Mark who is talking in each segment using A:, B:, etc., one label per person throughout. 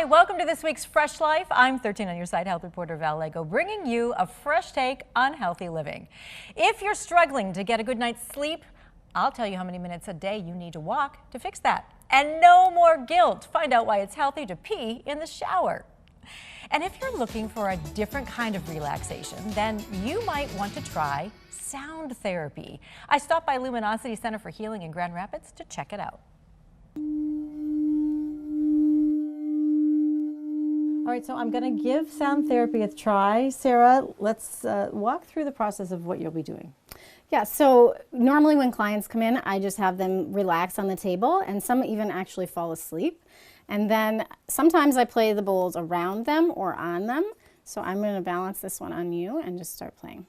A: welcome to this week's Fresh Life. I'm 13 on your side health reporter Val Lego, bringing you a fresh take on healthy living. If you're struggling to get a good night's sleep, I'll tell you how many minutes a day you need to walk to fix that. And no more guilt. Find out why it's healthy to pee in the shower. And if you're looking for a different kind of relaxation, then you might want to try sound therapy. I stopped by Luminosity Center for Healing in Grand Rapids to check it out. All right, so I'm going to give sound therapy a try. Sarah, let's walk through the process of what you'll be doing.
B: Yeah, so normally when clients come in, I just have them relax on the table, and some even actually fall asleep. And then sometimes I play the bowls around them or on them. So I'm going to balance this one on you and just start playing.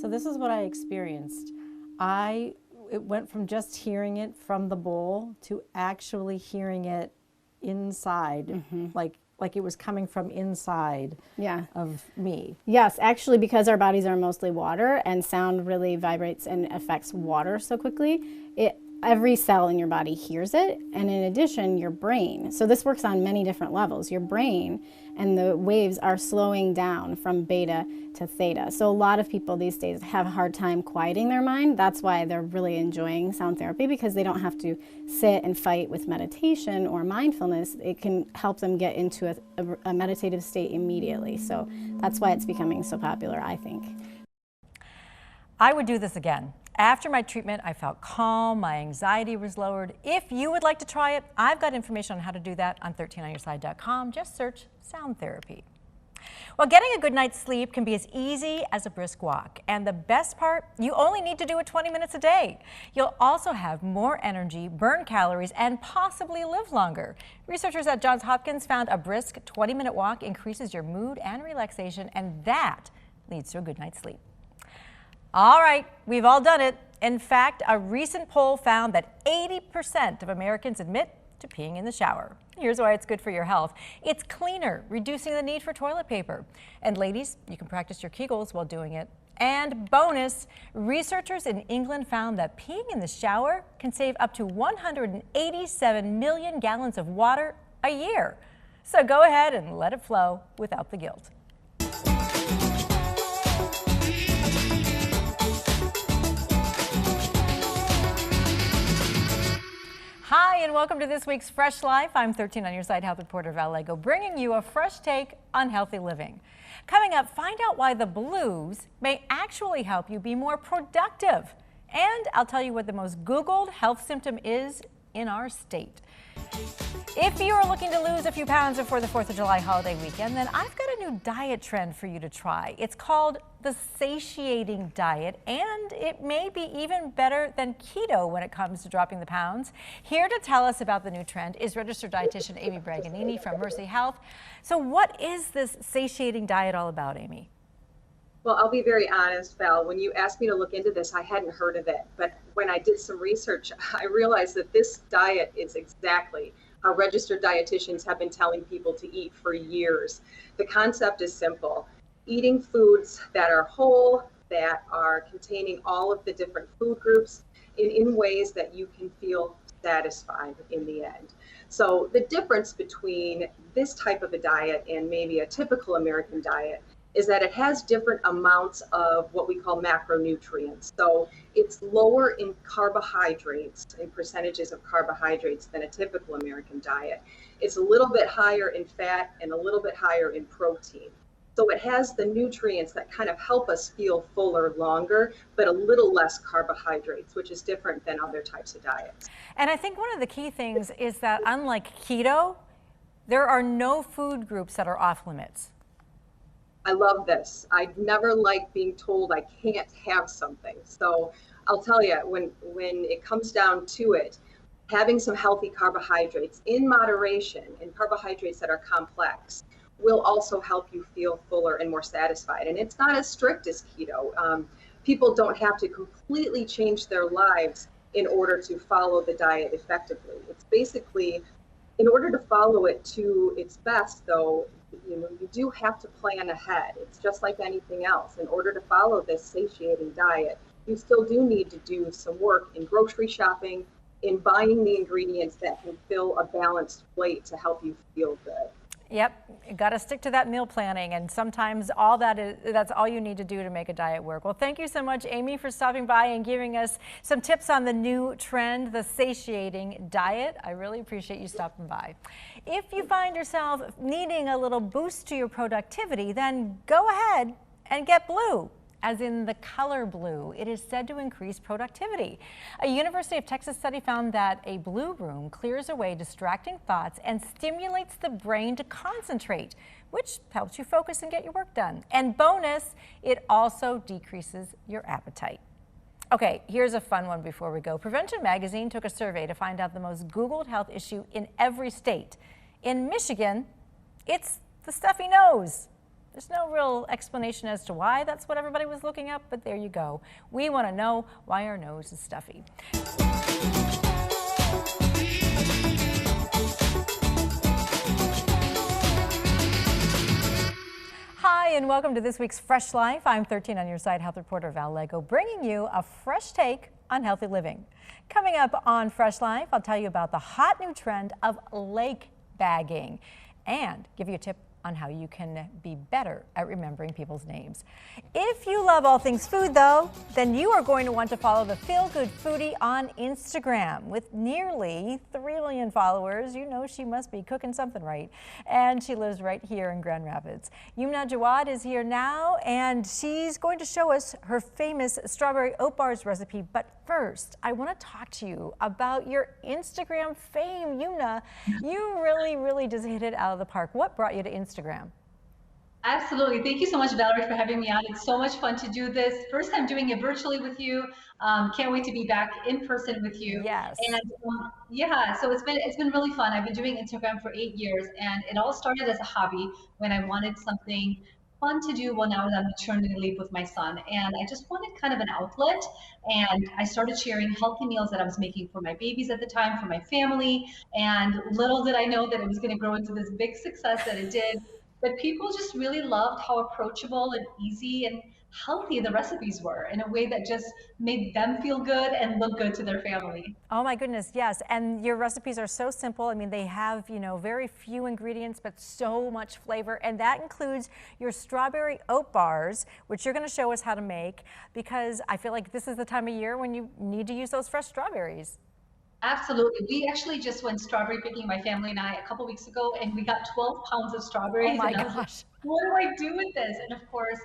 A: So this is what I experienced. It went from just hearing it from the bowl to actually hearing it inside, like it was coming from inside of me.
B: Yes, actually, because our bodies are mostly water and sound really vibrates and affects water so quickly, every cell in your body hears it, and in addition, your brain. So this works on many different levels. Your brain and the waves are slowing down from beta to theta. So a lot of people these days have a hard time quieting their mind. That's why they're really enjoying sound therapy, because they don't have to sit and fight with meditation or mindfulness. It can help them get into a meditative state immediately. So that's why it's becoming so popular, I think.
A: I would do this again. After my treatment, I felt calm, my anxiety was lowered. If you would like to try it, I've got information on how to do that on 13onyourside.com. Just search sound therapy. Well, getting a good night's sleep can be as easy as a brisk walk. And the best part, you only need to do it 20 minutes a day. You'll also have more energy, burn calories, and possibly live longer. Researchers at Johns Hopkins found a brisk 20-minute walk increases your mood and relaxation, and that leads to a good night's sleep. All right, we've all done it. In fact, a recent poll found that 80% of Americans admit to peeing in the shower. Here's why it's good for your health. It's cleaner, reducing the need for toilet paper. And ladies, you can practice your Kegels while doing it. And bonus, researchers in England found that peeing in the shower can save up to 187 million gallons of water a year. So go ahead and let it flow without the guilt. Hi, and welcome to this week's Fresh Life. I'm 13 on your side health reporter Val Lego, bringing you a fresh take on healthy living. Coming up, find out why the blues may actually help you be more productive. And I'll tell you what the most Googled health symptom is in our state. If you are looking to lose a few pounds before the 4th of July holiday weekend, then I've got a new diet trend for you to try. It's called the Satiating diet, and it may be even better than keto when it comes to dropping the pounds. Here to tell us about the new trend is registered dietitian Amy Braganini from Mercy Health. So what is this Satiating diet all about, Amy?
C: Well, I'll be very honest, Val. When you asked me to look into this, I hadn't heard of it. But when I did some research, I realized that this diet is exactly how registered dietitians have been telling people to eat for years. The concept is simple. Eating foods that are whole, that are containing all of the different food groups in ways that you can feel satisfied in the end. So the difference between this type of a diet and maybe a typical American diet is that it has different amounts of what we call macronutrients. So it's lower in carbohydrates, in percentages of carbohydrates, than a typical American diet. It's a little bit higher in fat and a little bit higher in protein. So it has the nutrients that kind of help us feel fuller longer, but a little less carbohydrates, which is different than other types of diets.
A: And I think one of the key things is that unlike keto, there are no food groups that are off limits.
C: I love this. I never like being told I can't have something. So I'll tell you, when it comes down to it, having some healthy carbohydrates in moderation and carbohydrates that are complex will also help you feel fuller and more satisfied. And it's not as strict as keto. People don't have to completely change their lives in order to follow the diet effectively. It's basically, in order to follow it to its best, though, you do have to plan ahead. It's just like anything else. In order to follow this satiating diet, you still do need to do some work in grocery shopping, in buying the ingredients that can fill a balanced plate to help you feel good.
A: Yep, you got to stick to that meal planning, and sometimes that's all you need to do to make a diet work. Well, thank you so much, Amy, for stopping by and giving us some tips on the new trend, the satiating diet. I really appreciate you stopping by. If you find yourself needing a little boost to your productivity, then go ahead and get blue, as in the color blue. It is said to increase productivity. A University of Texas study found that a blue room clears away distracting thoughts and stimulates the brain to concentrate, which helps you focus and get your work done. And bonus, it also decreases your appetite. Okay, here's a fun one before we go. Prevention Magazine took a survey to find out the most Googled health issue in every state. In Michigan, it's the stuffy nose. There's no real explanation as to why that's what everybody was looking up, but there you go. We want to know why our nose is stuffy. Hi, and welcome to this week's Fresh Life. I'm 13 on your side health reporter Val Lego, bringing you a fresh take on healthy living. Coming up on Fresh Life, I'll tell you about the hot new trend of lake bagging and give you a tip on how you can be better at remembering people's names. If you love all things food, though, then you are going to want to follow the Feel Good Foodie on Instagram. With nearly 3 million followers, you know she must be cooking something right. And she lives right here in Grand Rapids. Yumna Jawad is here now, and she's going to show us her famous strawberry oat bars recipe. But first, I want to talk to you about your Instagram fame. Yumna, you really just hit it out of the park. What brought you to Instagram?
D: Absolutely. Thank you so much, Valerie, for having me on. It's so much fun to do this. First time doing it virtually with you. Can't wait to be back in person with you.
A: Yes.
D: And yeah, so it's been really fun. I've been doing Instagram for 8 years, and it all started as a hobby when I wanted something fun to do when I was on maternity leave with my son. And I just wanted kind of an outlet. And I started sharing healthy meals that I was making for my babies at the time, for my family. And little did I know that it was going to grow into this big success that it did. But people just really loved how approachable and easy and healthy the recipes were, in a way that just made them feel good and look good to their family.
A: Oh my goodness, yes. And your recipes are so simple. I mean, they have, very few ingredients, but so much flavor. And that includes your strawberry oat bars, which you're going to show us how to make, because I feel like this is the time of year when you need to use those fresh strawberries.
D: Absolutely. We actually just went strawberry picking, my family and I, a couple weeks ago, and we got 12 pounds of strawberries.
A: Oh my
D: and
A: gosh.
D: What do I do with this? And of course,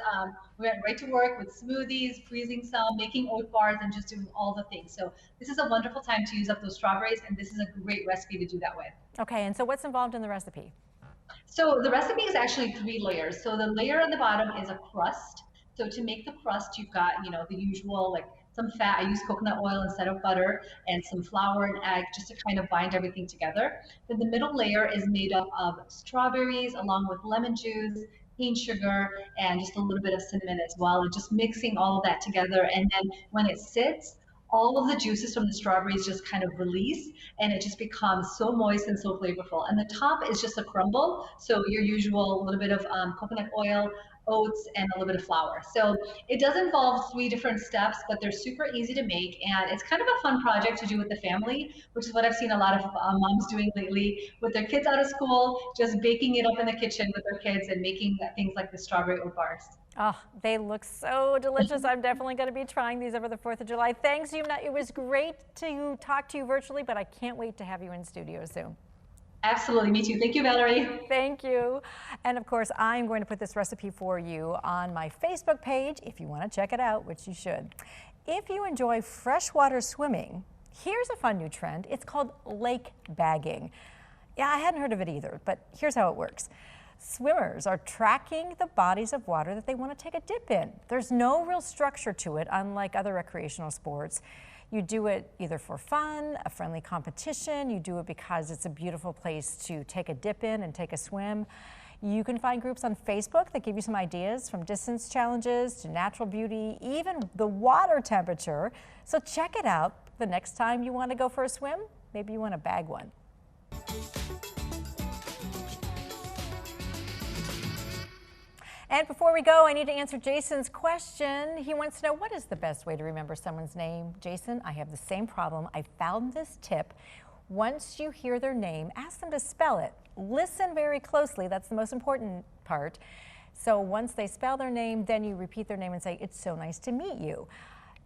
D: we went right to work with smoothies, freezing some, making oat bars, and just doing all the things. So this is a wonderful time to use up those strawberries, and this is a great recipe to do that with.
A: Okay, and so what's involved in the recipe?
D: So the recipe is actually 3 layers. So the layer on the bottom is a crust. So to make the crust, you've got, the usual, like some fat. I use coconut oil instead of butter, and some flour and egg just to kind of bind everything together. Then the middle layer is made up of strawberries along with lemon juice, cane sugar, and just a little bit of cinnamon as well, and just mixing all of that together. And then when it sits, all of the juices from the strawberries just kind of release, and it just becomes so moist and so flavorful. And the top is just a crumble, so your usual little bit of coconut oil, oats, and a little bit of flour. So it does involve 3 different steps, but they're super easy to make, and it's kind of a fun project to do with the family, which is what I've seen a lot of moms doing lately with their kids out of school, just baking it up in the kitchen with their kids and making things like the strawberry oat bars.
A: Oh, they look so delicious. I'm definitely going to be trying these over the 4th of July. Thanks, Yumna. It was great to talk to you virtually, but I can't wait to have you in studio soon.
D: Absolutely, me too. Thank you, Valerie.
A: Thank you. And of course, I'm going to put this recipe for you on my Facebook page if you want to check it out, which you should. If you enjoy freshwater swimming, here's a fun new trend. It's called lake bagging. Yeah, I hadn't heard of it either, but here's how it works. Swimmers are tracking the bodies of water that they want to take a dip in. There's no real structure to it, unlike other recreational sports. You do it either for fun, a friendly competition, you do it because it's a beautiful place to take a dip in and take a swim. You can find groups on Facebook that give you some ideas, from distance challenges to natural beauty, even the water temperature. So check it out the next time you want to go for a swim. Maybe you want to bag one. And before we go, I need to answer Jason's question. He wants to know, what is the best way to remember someone's name? Jason, I have the same problem. I found this tip. Once you hear their name, ask them to spell it. Listen very closely. That's the most important part. So once they spell their name, then you repeat their name and say, "It's so nice to meet you."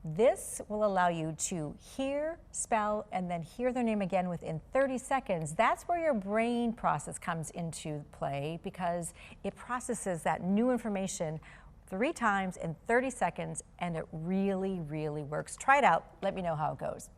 A: This will allow you to hear, spell, and then hear their name again within 30 seconds. That's where your brain process comes into play, because it processes that new information 3 times in 30 seconds, and it really, really works. Try it out. Let me know how it goes.